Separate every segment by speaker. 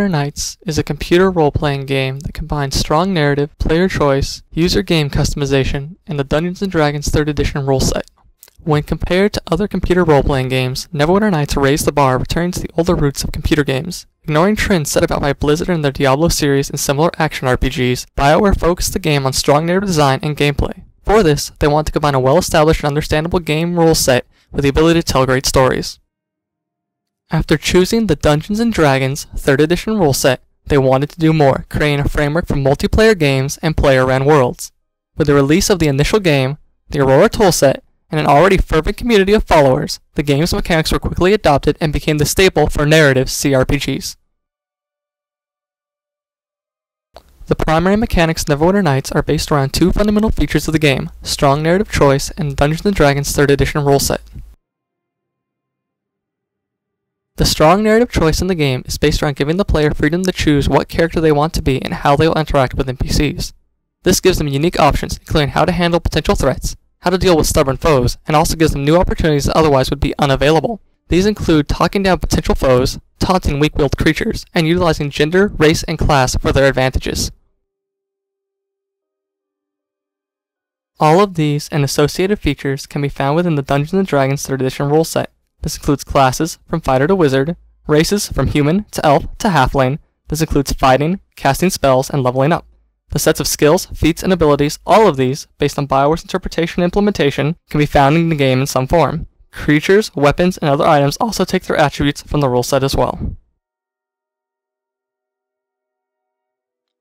Speaker 1: Nights is a computer role-playing game that combines strong narrative, player choice, user game customization, and the Dungeons & Dragons 3rd Edition rule set. When compared to other computer role-playing games, Neverwinter Nights raised the bar, returning to the older roots of computer games. Ignoring trends set about by Blizzard and their Diablo series and similar action RPGs, BioWare focused the game on strong narrative design and gameplay. For this, they want to combine a well-established and understandable game rule set with the ability to tell great stories. After choosing the Dungeons & Dragons 3rd Edition rule set, they wanted to do more, creating a framework for multiplayer games and player-ran worlds. With the release of the initial game, the Aurora toolset, and an already fervent community of followers, the game's mechanics were quickly adopted and became the staple for narrative CRPGs. The primary mechanics of Neverwinter Nights are based around two fundamental features of the game: strong narrative choice and Dungeons & Dragons 3rd Edition rule set. The strong narrative choice in the game is based around giving the player freedom to choose what character they want to be and how they will interact with NPCs. This gives them unique options, including how to handle potential threats, how to deal with stubborn foes, and also gives them new opportunities that otherwise would be unavailable. These include talking down potential foes, taunting weak-willed creatures, and utilizing gender, race, and class for their advantages. All of these and associated features can be found within the Dungeons & Dragons 3rd Edition rule set. This includes classes, from fighter to wizard, races, from human to elf to halfling. This includes fighting, casting spells, and leveling up. The sets of skills, feats, and abilities, all of these, based on BioWare's interpretation and implementation, can be found in the game in some form. Creatures, weapons, and other items also take their attributes from the rule set as well.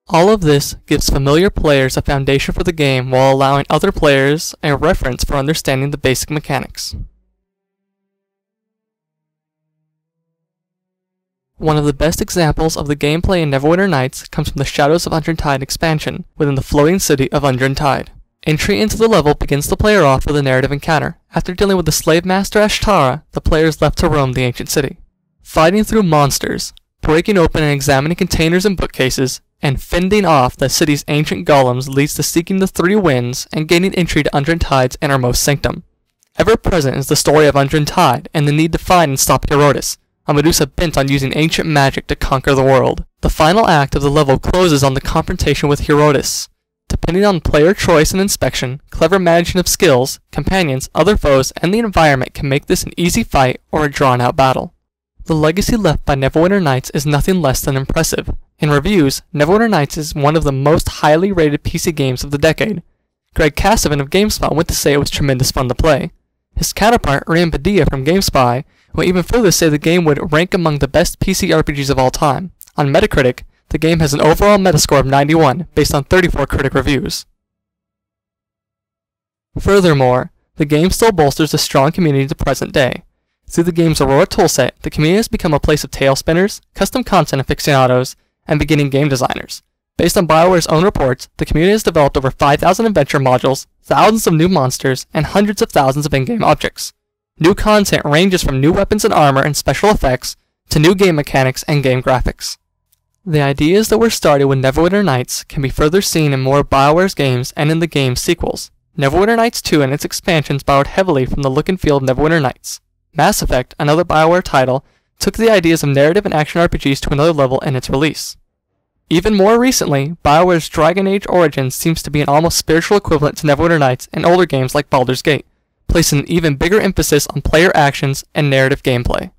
Speaker 1: All of this gives familiar players a foundation for the game while allowing other players a reference for understanding the basic mechanics. One of the best examples of the gameplay in Neverwinter Nights comes from the Shadows of Undrentide expansion, within the floating city of Undrentide. Entry into the level begins the player off with a narrative encounter. After dealing with the slave master Ashtara, the player is left to roam the ancient city. Fighting through monsters, breaking open and examining containers and bookcases, and fending off the city's ancient golems leads to seeking the three winds and gaining entry to Undrentide's innermost sanctum. Ever present is the story of Undrentide and the need to find and stop Herodes, a Medusa bent on using ancient magic to conquer the world. The final act of the level closes on the confrontation with Herodes. Depending on player choice and inspection, clever management of skills, companions, other foes, and the environment can make this an easy fight or a drawn-out battle. The legacy left by Neverwinter Nights is nothing less than impressive. In reviews, Neverwinter Nights is one of the most highly rated PC games of the decade. Greg Cassavin of GameSpot went to say it was tremendous fun to play. His counterpart, Rian Padilla from GameSpy, will even further say the game would rank among the best PC RPGs of all time. On Metacritic, the game has an overall Metascore of 91, based on 34 critic reviews. Furthermore, the game still bolsters a strong community to the present day. Through the game's Aurora toolset, the community has become a place of tail spinners, custom content aficionados, and beginning game designers. Based on BioWare's own reports, the community has developed over 5,000 adventure modules, thousands of new monsters, and hundreds of thousands of in-game objects. New content ranges from new weapons and armor and special effects to new game mechanics and game graphics. The ideas that were started with Neverwinter Nights can be further seen in more of BioWare's games and in the game's sequels. Neverwinter Nights 2 and its expansions borrowed heavily from the look and feel of Neverwinter Nights. Mass Effect, another BioWare title, took the ideas of narrative and action RPGs to another level in its release. Even more recently, BioWare's Dragon Age Origins seems to be an almost spiritual equivalent to Neverwinter Nights in older games like Baldur's Gate, placing an even bigger emphasis on player actions and narrative gameplay.